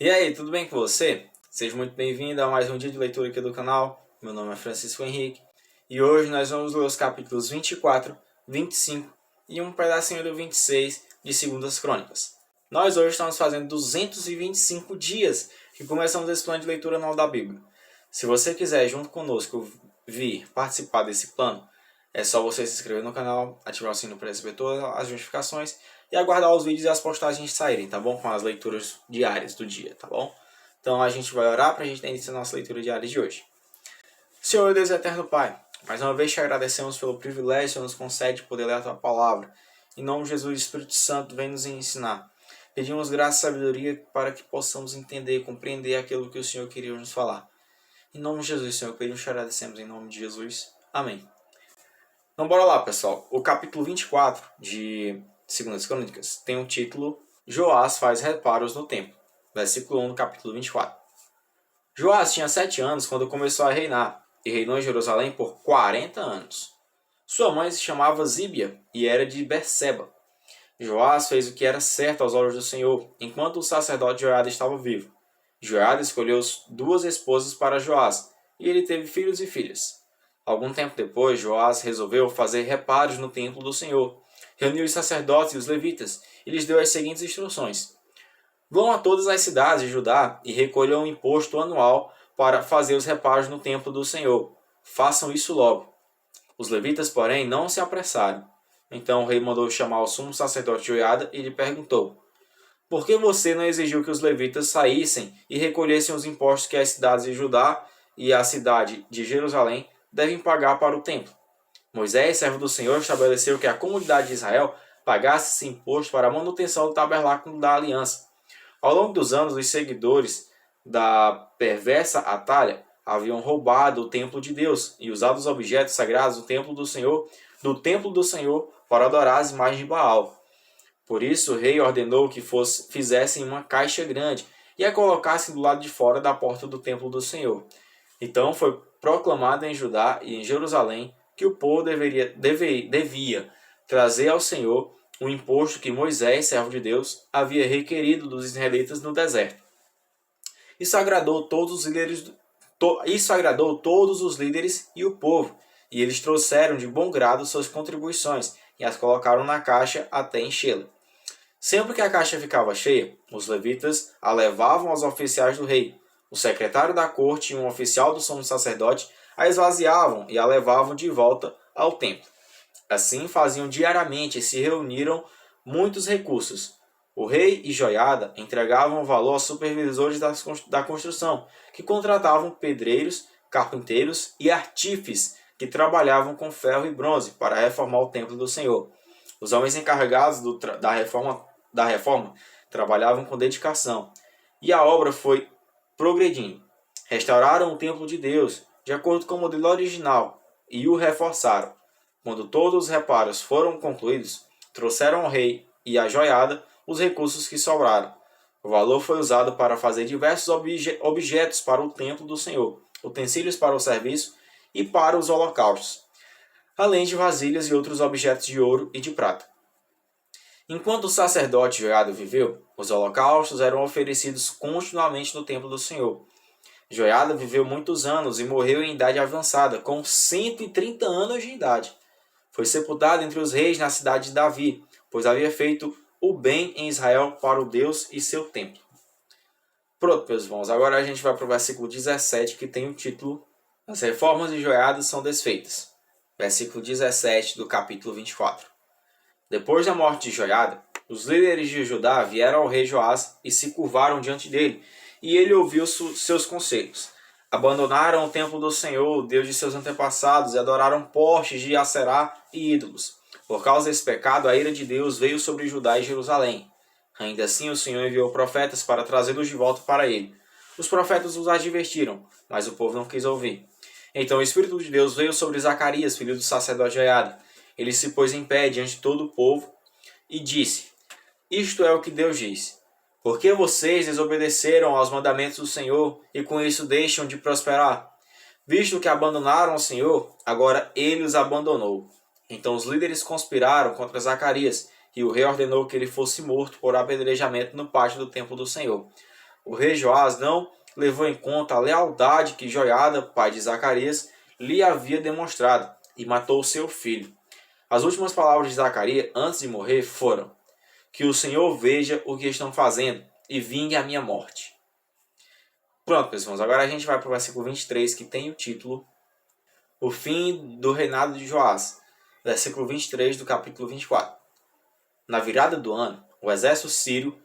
E aí, tudo bem com você? Seja muito bem-vindo a mais um dia de leitura aqui do canal. Meu nome é Francisco Henrique e hoje nós vamos ler os capítulos 24, 25 e um pedacinho do 26 de Segundas Crônicas. Nós hoje estamos fazendo 225 dias que começamos esse plano de leitura anual da Bíblia. Se você quiser, junto conosco, vir participar desse plano, é só você se inscrever no canal, ativar o sino para receber todas as notificações e aguardar os vídeos e as postagens saírem, tá bom? Com as leituras diárias do dia, tá bom? Então a gente vai orar para a gente iniciar a nossa leitura diária de hoje. Senhor Deus eterno Pai, mais uma vez te agradecemos pelo privilégio que nos concede poder ler a Tua Palavra. Em nome de Jesus, Espírito Santo, vem nos ensinar. Pedimos graça e sabedoria para que possamos entender e compreender aquilo que o Senhor queria nos falar. Em nome de Jesus, Senhor, pedimos e te agradecemos em nome de Jesus. Amém. Então bora lá, pessoal. O capítulo 24 de Segundas Crônicas tem o título Joás faz reparos no templo. Versículo 1 do capítulo 24. Joás tinha 7 anos quando começou a reinar, e reinou em Jerusalém por 40 anos. Sua mãe se chamava Zíbia e era de Berseba. Joás fez o que era certo aos olhos do Senhor, enquanto o sacerdote Joiada estava vivo. Joiada escolheu 2 esposas para Joás, e ele teve filhos e filhas. Algum tempo depois, Joás resolveu fazer reparos no templo do Senhor. Reuniu os sacerdotes e os levitas e lhes deu as seguintes instruções: vão a todas as cidades de Judá e recolham um imposto anual para fazer os reparos no templo do Senhor. Façam isso logo. Os levitas, porém, não se apressaram. Então o rei mandou chamar o sumo sacerdote Joiada e lhe perguntou: por que você não exigiu que os levitas saíssem e recolhessem os impostos que as cidades de Judá e a cidade de Jerusalém devem pagar para o templo? Moisés, servo do Senhor, estabeleceu que a comunidade de Israel pagasse esse imposto para a manutenção do tabernáculo da aliança. Ao longo dos anos, os seguidores da perversa Atalha haviam roubado o templo de Deus e usado os objetos sagrados do templo do Senhor para adorar as imagens de Baal. Por isso, o rei ordenou que fizessem uma caixa grande e a colocassem do lado de fora da porta do templo do Senhor. Então foi proclamado em Judá e em Jerusalém que o povo devia trazer ao Senhor o imposto que Moisés, servo de Deus, havia requerido dos israelitas no deserto. Isso agradou todos os líderes e o povo, e eles trouxeram de bom grado suas contribuições e as colocaram na caixa até enchê-la. Sempre que a caixa ficava cheia, os levitas a levavam aos oficiais do rei. O secretário da corte e um oficial do sumo sacerdote a esvaziavam e a levavam de volta ao templo. Assim faziam diariamente e se reuniram muitos recursos. O rei e Joiada entregavam o valor aos supervisores da construção, que contratavam pedreiros, carpinteiros e artífices que trabalhavam com ferro e bronze para reformar o templo do Senhor. Os homens encarregados da reforma trabalhavam com dedicação, e a obra foi progredindo. Restauraram o templo de Deus de acordo com o modelo original e o reforçaram. Quando todos os reparos foram concluídos, trouxeram ao rei e à joiada os recursos que sobraram. O valor foi usado para fazer diversos objetos para o templo do Senhor, utensílios para o serviço e para os holocaustos, além de vasilhas e outros objetos de ouro e de prata. Enquanto o sacerdote Joiada viveu, os holocaustos eram oferecidos continuamente no templo do Senhor. Joiada viveu muitos anos e morreu em idade avançada, com 130 anos de idade. Foi sepultado entre os reis na cidade de Davi, pois havia feito o bem em Israel para o Deus e seu templo. Pronto, meus irmãos, agora a gente vai para o versículo 17, que tem o título As reformas de Joiada são desfeitas. Versículo 17 do capítulo 24. Depois da morte de Joiada, os líderes de Judá vieram ao rei Joás e se curvaram diante dele, e ele ouviu seus conselhos. Abandonaram o templo do Senhor, o Deus de seus antepassados, e adoraram postes de Aserá e ídolos. Por causa desse pecado, a ira de Deus veio sobre Judá e Jerusalém. Ainda assim, o Senhor enviou profetas para trazê-los de volta para ele. Os profetas os advertiram, mas o povo não quis ouvir. Então o Espírito de Deus veio sobre Zacarias, filho do sacerdote Joiada. Ele se pôs em pé diante de todo o povo e disse: isto é o que Deus diz. Por que vocês desobedeceram aos mandamentos do Senhor e com isso deixam de prosperar? Visto que abandonaram o Senhor, agora ele os abandonou. Então os líderes conspiraram contra Zacarias, e o rei ordenou que ele fosse morto por apedrejamento no pátio do templo do Senhor. O rei Joás não levou em conta a lealdade que Joiada, pai de Zacarias, lhe havia demonstrado e matou seu filho. As últimas palavras de Zacarias antes de morrer foram: que o Senhor veja o que estão fazendo e vingue a minha morte. Pronto, pessoal, agora a gente vai para o versículo 23, que tem o título O fim do reinado de Joás. Versículo 23 do capítulo 24. Na virada do ano, o exército sírio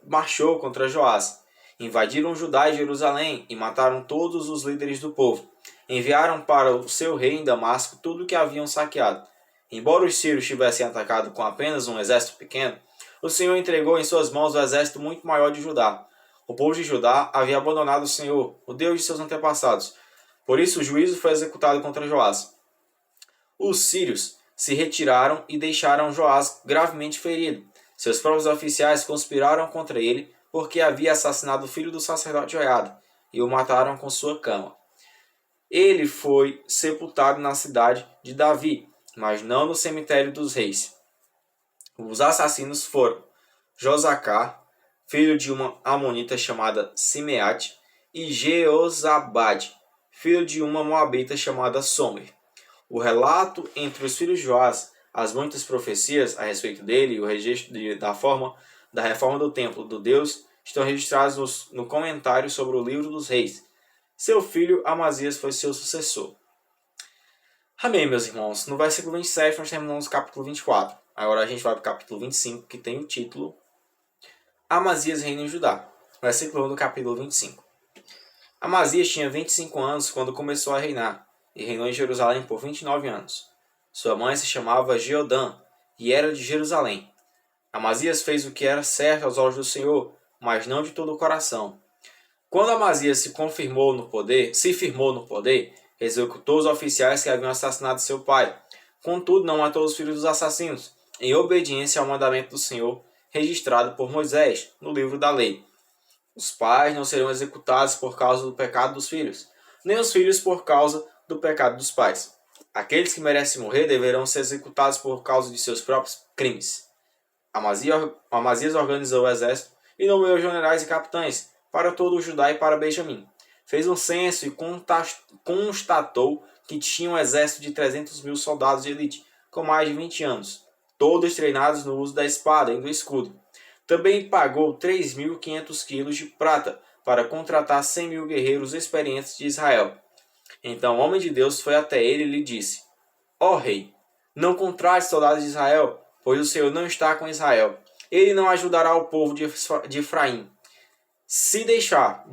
marchou contra Joás. Invadiram Judá e Jerusalém e mataram todos os líderes do povo. Enviaram para o seu rei em Damasco tudo o que haviam saqueado. Embora os sírios tivessem atacado com apenas um exército pequeno, o Senhor entregou em suas mãos o exército muito maior de Judá. O povo de Judá havia abandonado o Senhor, o Deus de seus antepassados. Por isso o juízo foi executado contra Joás. Os sírios se retiraram e deixaram Joás gravemente ferido. Seus próprios oficiais conspiraram contra ele porque havia assassinado o filho do sacerdote Joiada e o mataram com sua cama. Ele foi sepultado na cidade de Davi, mas não no cemitério dos reis. Os assassinos foram Josacá, filho de uma amonita chamada Simeate, e Jeozabade, filho de uma moabita chamada Somer. O relato entre os filhos de Joás, as muitas profecias a respeito dele e o registro da reforma do templo do Deus estão registrados no comentário sobre o livro dos reis. Seu filho Amazias foi seu sucessor. Amém, meus irmãos. No versículo 27 nós terminamos o capítulo 24. Agora a gente vai para o capítulo 25, que tem o título Amazias reina em Judá. Versículo 1 do capítulo 25. Amazias tinha 25 anos quando começou a reinar, e reinou em Jerusalém por 29 anos. Sua mãe se chamava Jeodã, e era de Jerusalém. Amazias fez o que era certo aos olhos do Senhor, mas não de todo o coração. Quando Amazias se firmou no poder, executou os oficiais que haviam assassinado seu pai. Contudo, não matou os filhos dos assassinos, em obediência ao mandamento do Senhor, registrado por Moisés, no livro da lei. Os pais não serão executados por causa do pecado dos filhos, nem os filhos por causa do pecado dos pais. Aqueles que merecem morrer deverão ser executados por causa de seus próprios crimes. Amazias organizou o exército e nomeou generais e capitães para todo o Judá e para Benjamim. Fez um censo e constatou que tinha um exército de 300.000 soldados de elite, com mais de 20 anos, todos treinados no uso da espada e do escudo. Também pagou 3.500 quilos de prata para contratar 100.000 guerreiros experientes de Israel. Então o homem de Deus foi até ele e lhe disse: Ó rei, não contrate soldados de Israel, pois o Senhor não está com Israel. Ele não ajudará o povo de Efraim. Se deixar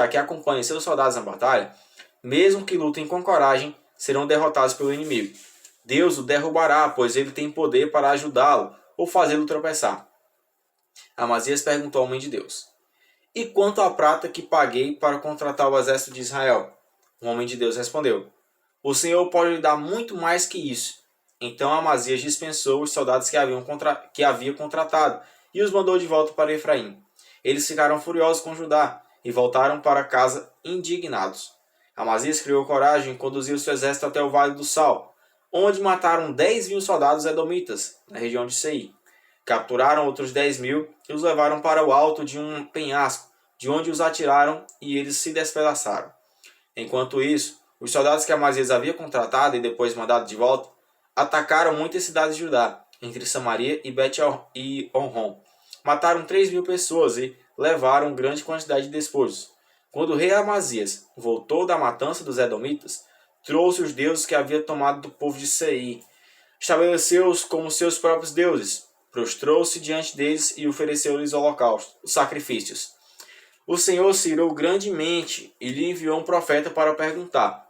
que acompanhem seus soldados na batalha, mesmo que lutem com coragem, serão derrotados pelo inimigo. Deus o derrubará, pois ele tem poder para ajudá-lo ou fazê-lo tropeçar. Amazias perguntou ao homem de Deus: E quanto à prata que paguei para contratar o exército de Israel? O homem de Deus respondeu: O Senhor pode lhe dar muito mais que isso. Então Amazias dispensou os soldados que havia contratado e os mandou de volta para Efraim. Eles ficaram furiosos com Judá e voltaram para casa indignados. Amazias criou coragem e conduziu seu exército até o Vale do Sal, onde mataram 10.000 soldados edomitas, na região de Seir. Capturaram outros 10.000 e os levaram para o alto de um penhasco, de onde os atiraram e eles se despedaçaram. Enquanto isso, os soldados que Amazias havia contratado e depois mandado de volta, atacaram muitas cidades de Judá, entre Samaria e Bet-Horon. Mataram 3.000 pessoas e levaram grande quantidade de despojos. Quando o rei Amazias voltou da matança dos edomitas, trouxe os deuses que havia tomado do povo de Seir, estabeleceu-os como seus próprios deuses, prostrou-se diante deles e ofereceu-lhes holocaustos, os sacrifícios. O Senhor se irou grandemente e lhe enviou um profeta para perguntar: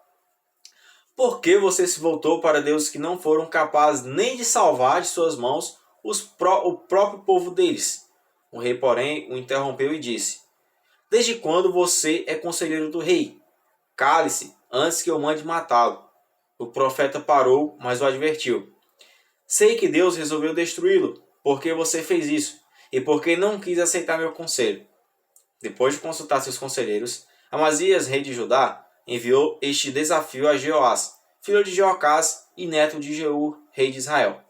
Por que você se voltou para deuses que não foram capazes nem de salvar de suas mãos o próprio povo deles? O rei, porém, o interrompeu e disse: Desde quando você é conselheiro do rei? Cale-se, antes que eu mande matá-lo. O profeta parou, mas o advertiu: Sei que Deus resolveu destruí-lo, porque você fez isso, e porque não quis aceitar meu conselho. Depois de consultar seus conselheiros, Amazias, rei de Judá, enviou este desafio a Jeoás, filho de Jeoacás e neto de Jeú, rei de Israel: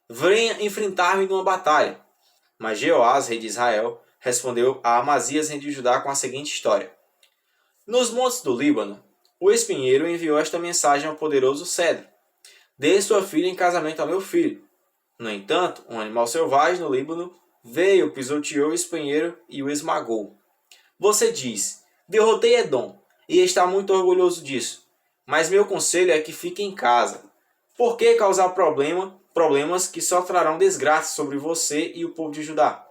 Venha enfrentar-me numa batalha. Mas Jeoás, rei de Israel, respondeu a Amazias, rei de Judá, com a seguinte história. Nos montes do Líbano, o espinheiro enviou esta mensagem ao poderoso cedro. Dê sua filha em casamento ao meu filho. No entanto, um animal selvagem no Líbano veio, pisoteou o espinheiro e o esmagou. Você diz, derrotei Edom, e está muito orgulhoso disso. Mas meu conselho é que fique em casa. Por que causar problemas que só trarão desgraça sobre você e o povo de Judá?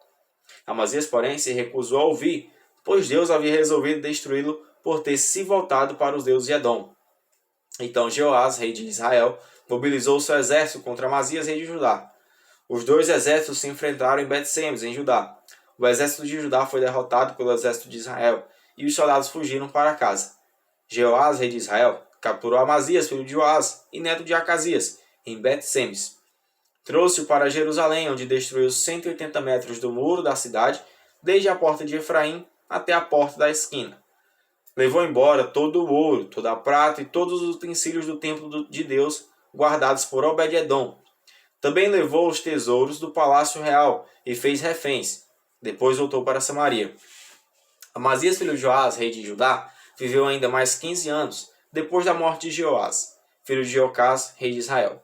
Amazias, porém, se recusou a ouvir, pois Deus havia resolvido destruí-lo por ter se voltado para os deuses de Edom. Então Jeoás, rei de Israel, mobilizou seu exército contra Amazias, rei de Judá. Os dois exércitos se enfrentaram em Bet-Semes, em Judá. O exército de Judá foi derrotado pelo exército de Israel, e os soldados fugiram para casa. Jeoás, rei de Israel, capturou Amazias, filho de Joás, e neto de Acasias, em Bet-Semes. Trouxe-o para Jerusalém, onde destruiu 180 metros do muro da cidade, desde a porta de Efraim até a porta da esquina. Levou embora todo o ouro, toda a prata e todos os utensílios do templo de Deus, guardados por Obed-Edom. Também levou os tesouros do palácio real e fez reféns. Depois voltou para Samaria. Amazias, filho de Joás, rei de Judá, viveu ainda mais 15 anos, depois da morte de Jeoás, filho de Jeocás, rei de Israel.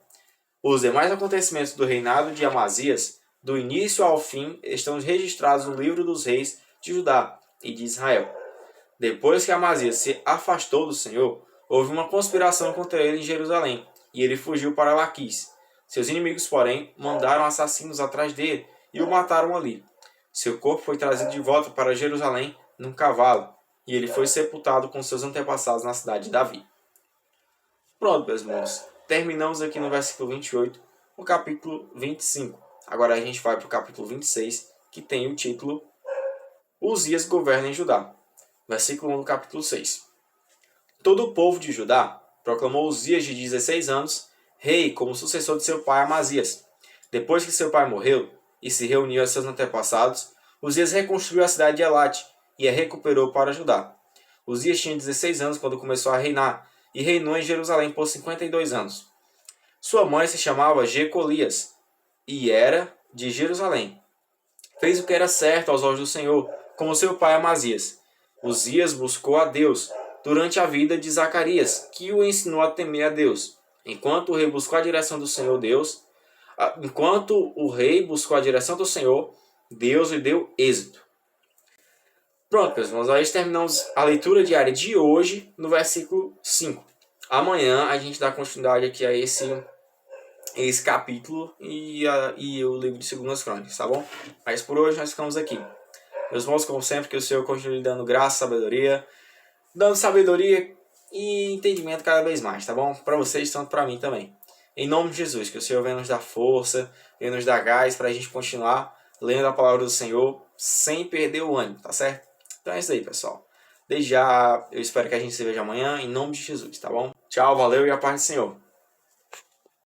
Os demais acontecimentos do reinado de Amazias, do início ao fim, estão registrados no livro dos reis de Judá e de Israel. Depois que Amazias se afastou do Senhor, houve uma conspiração contra ele em Jerusalém, e ele fugiu para Laquis. Seus inimigos, porém, mandaram assassinos atrás dele e o mataram ali. Seu corpo foi trazido de volta para Jerusalém num cavalo, e ele foi sepultado com seus antepassados na cidade de Davi. Pronto, meus irmãos. Terminamos aqui no versículo 28, o capítulo 25. Agora a gente vai para o capítulo 26, que tem o título Uzias governa em Judá. Versículo 1 do capítulo 6. Todo o povo de Judá proclamou Uzias de 16 anos, rei como sucessor de seu pai Amazias. Depois que seu pai morreu e se reuniu a seus antepassados, Uzias reconstruiu a cidade de Elate e a recuperou para Judá. Uzias tinha 16 anos quando começou a reinar e reinou em Jerusalém por 52 anos. Sua mãe se chamava Jecolias e era de Jerusalém. Fez o que era certo aos olhos do Senhor, como seu pai Amazias. Uzias buscou a Deus durante a vida de Zacarias, que o ensinou a temer a Deus. Enquanto o rei buscou a direção do Senhor, Deus lhe deu êxito. Pronto, meus irmãos, nós terminamos a leitura diária de hoje no versículo 5. Amanhã a gente dá continuidade aqui a esse capítulo e o livro de 2 Crônicas, tá bom? Mas por hoje nós ficamos aqui. Meus irmãos, como sempre, que o Senhor continue dando graça, dando sabedoria e entendimento cada vez mais, tá bom? Para vocês, tanto para mim também. Em nome de Jesus, que o Senhor venha nos dar força, venha nos dar gás para a gente continuar lendo a palavra do Senhor sem perder o ânimo, tá certo? Então é isso aí, pessoal. Desde já, eu espero que a gente se veja amanhã, em nome de Jesus, tá bom? Tchau, valeu e a paz do Senhor.